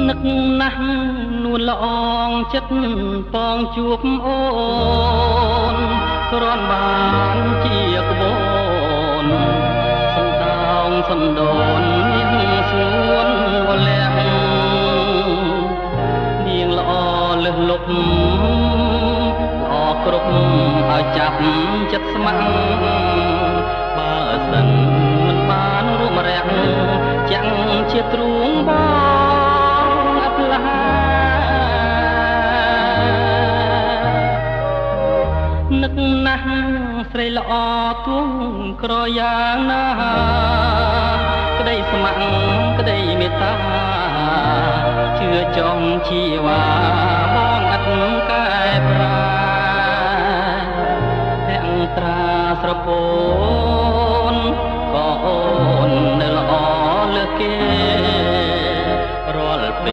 នឹកណាស់នួនល្អងចិត្តបងជួបអូនគ្រាន់បានជាក្បូនសន្តោងសណ្ដូននាងស្ងួនវលះនាងល្អលើសលប់ល្អគ្រប់ឲ្យចាប់ចិត្តស្ម័គ្របើសិនមិនបានរួមរះចាំងជាទ្រូងបងអផ្លានឹកណាស់ស្រីល្អទួងក្រយ៉ាងណាក្តីស្ម័គ្រក្តីមេត្តាជឿចង់ជីវ៉ាបងអត់កែប្រែទាំងត្រាស្រពោនក៏អូននៅល្អលើគេ